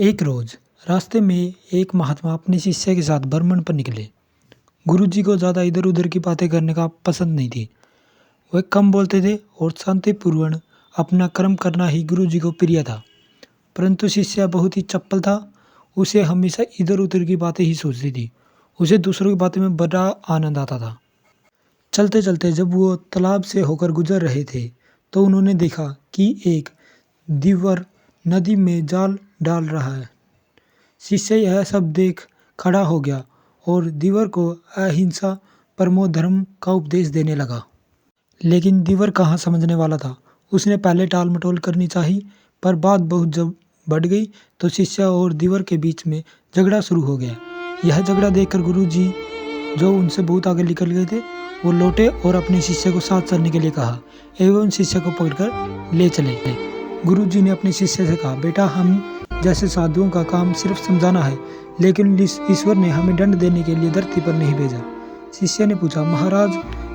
एक रोज रास्ते में एक महात्मा अपने शिष्य के साथ भ्रमण पर निकले। गुरुजी को ज़्यादा इधर उधर की बातें करने का पसंद नहीं थी। वे कम बोलते थे और शांतिपूर्ण अपना कर्म करना ही गुरुजी को प्रिय था। परंतु शिष्य बहुत ही चप्पल था। उसे हमेशा इधर उधर की बातें ही सोचती थी। उसे दूसरों की बातों में बड़ा आनंद आता था। चलते चलते जब वो तालाब से होकर गुजर रहे थे तो उन्होंने देखा कि एक दीवर नदी में जाल डाल रहा है। शिष्य यह सब देख खड़ा हो गया और दीवर को अहिंसा परमो धर्म का उपदेश देने लगा। लेकिन दीवर कहाँ समझने वाला था। उसने पहले टाल मटोल करनी चाहिए, पर बात बहुत जब बढ़ गई तो शिष्य और दीवर के बीच में झगड़ा शुरू हो गया। यह झगड़ा देखकर गुरुजी, जो उनसे बहुत आगे निकल गए थे, वो लौटे और अपने शिष्य को साथ चलने के लिए कहा एवं शिष्य को पकड़कर ले चले। गुरुजी ने अपने शिष्य से कहा, बेटा, हम जैसे साधुओं का काम सिर्फ समझाना है, लेकिन ईश्वर ने हमें दंड देने के लिए धरती पर नहीं भेजा। शिष्य ने पूछा, महाराज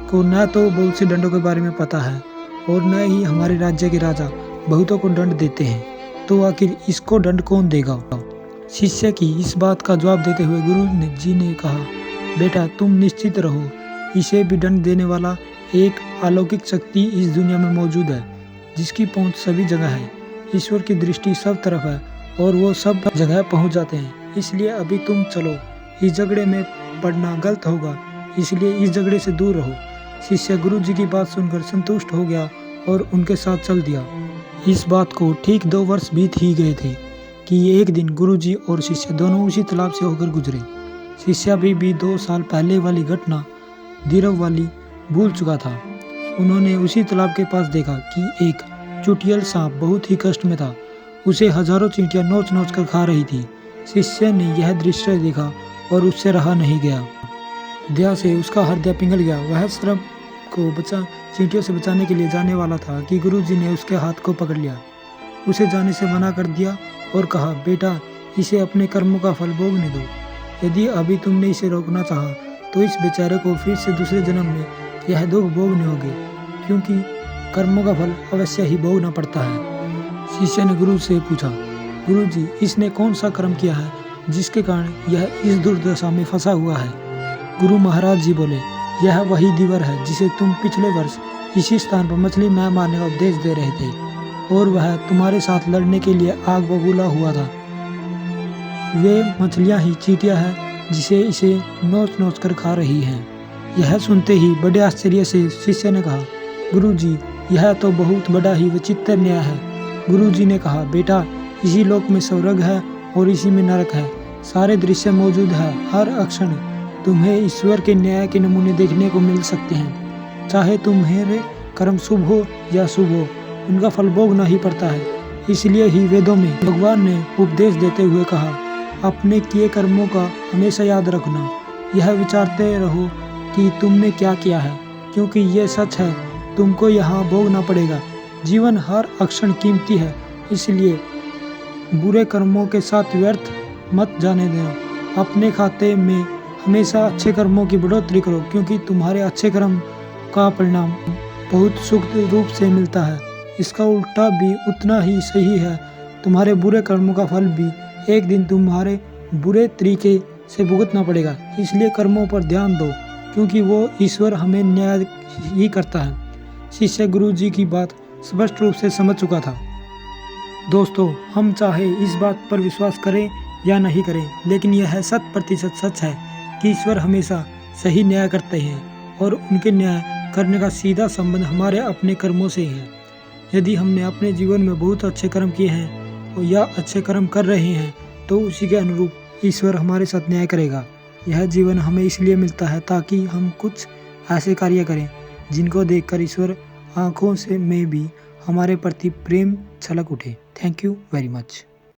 को न तो बहुत से दंडों के बारे में पता है और न ही हमारे राज्य के राजा बहुतों को दंड देते हैं, तो आखिर इसको दंड कौन देगा? शिष्य की इस बात का जवाब देते हुए गुरु जी ने कहा, बेटा, तुम निश्चित रहो, इसे भी दंड देने वाला एक अलौकिक शक्ति इस दुनिया में मौजूद है, जिसकी पहुंच सभी जगह है। ईश्वर की दृष्टि सब तरफ है और वो सब जगह पहुंच जाते हैं। इसलिए अभी तुम चलो, इस झगड़े में पड़ना गलत होगा, इसलिए इस झगड़े से दूर रहो। शिष्य गुरु जी की बात सुनकर संतुष्ट हो गया और उनके साथ चल दिया। इस बात को ठीक 2 वर्ष बीत ही गए थे कि एक दिन गुरु जी और शिष्य दोनों उसी तालाब से होकर गुजरे। शिष्य भी 2 साल पहले वाली घटना धीरव वाली भूल चुका था। उन्होंने उसी तालाब के पास देखा कि एक चुटियल सांप बहुत ही कष्ट में था। उसे हजारों चींटियां नोच नोच कर खा रही थी। शिष्य ने यह दृश्य देखा और उससे रहा नहीं गया। दया से उसका हृदय पिघल गया। वह सर्प को चींटियों से बचाने के लिए जाने वाला था कि गुरुजी ने उसके हाथ को पकड़ लिया, उसे जाने से मना कर दिया और कहा, बेटा, इसे अपने कर्मों का फल भोगने दो। यदि अभी तुमने इसे रोकना चाहा तो इस बेचारे को फिर से दूसरे जन्म में यह दुख भोगने होंगे, क्योंकि कर्मों का फल अवश्य ही भोगना पड़ता है। शिष्य ने गुरु से पूछा, गुरुजी, इसने कौन सा कर्म किया है जिसके कारण यह इस दुर्दशा में फंसा हुआ है? गुरु महाराज जी बोले, यह वही दीवर है जिसे तुम पिछले वर्ष इसी स्थान पर मछली न मारने का उपदेश दे रहे थे, और वह तुम्हारे साथ लड़ने के लिए आग बबूला हुआ था। वे मछलियां ही चींटियां हैं जिसे इसे नोच नोच कर खा रही हैं। यह सुनते ही बड़े आश्चर्य से शिष्य ने कहा, गुरुजी, यह तो बहुत बड़ा ही विचित्र न्याय है। गुरुजी ने कहा, बेटा, इसी लोक में स्वर्ग है और इसी में नरक है। सारे दृश्य मौजूद है। हर क्षण तुम्हें ईश्वर के न्याय के नमूने देखने को मिल सकते हैं। चाहे तुम्हारे कर्म शुभ हो या शुभ हो, उनका फल भोगना ही पड़ता है। इसलिए ही वेदों में भगवान ने उपदेश देते हुए कहा, अपने किए कर्मों का हमेशा याद रखना। यह विचारते रहो कि तुमने क्या किया है, क्योंकि ये सच है, तुमको यहाँ भोगना पड़ेगा। जीवन हर क्षण कीमती है, इसलिए बुरे कर्मों के साथ व्यर्थ मत जाने देना। अपने खाते में हमेशा अच्छे कर्मों की बढ़ोतरी करो, क्योंकि तुम्हारे अच्छे कर्म का परिणाम बहुत सुखद रूप से मिलता है। इसका उल्टा भी उतना ही सही है। तुम्हारे बुरे कर्मों का फल भी एक दिन तुम्हारे बुरे तरीके से भुगतना पड़ेगा। इसलिए कर्मों पर ध्यान दो, क्योंकि वो ईश्वर हमें न्याय ही करता है। शिष्य गुरु जी की बात स्पष्ट रूप से समझ चुका था। दोस्तों, हम चाहे इस बात पर विश्वास करें या नहीं करें, लेकिन यह 100% सच है कि ईश्वर हमेशा सही न्याय करते हैं और उनके न्याय करने का सीधा संबंध हमारे अपने कर्मों से है। यदि हमने अपने जीवन में बहुत अच्छे कर्म किए हैं या अच्छे कर्म कर रहे हैं, तो उसी के अनुरूप ईश्वर हमारे साथ न्याय करेगा। यह जीवन हमें इसलिए मिलता है ताकि हम कुछ ऐसे कार्य करें जिनको देखकर ईश्वर आँखों से में भी हमारे प्रति प्रेम छलक उठे। Thank you very much.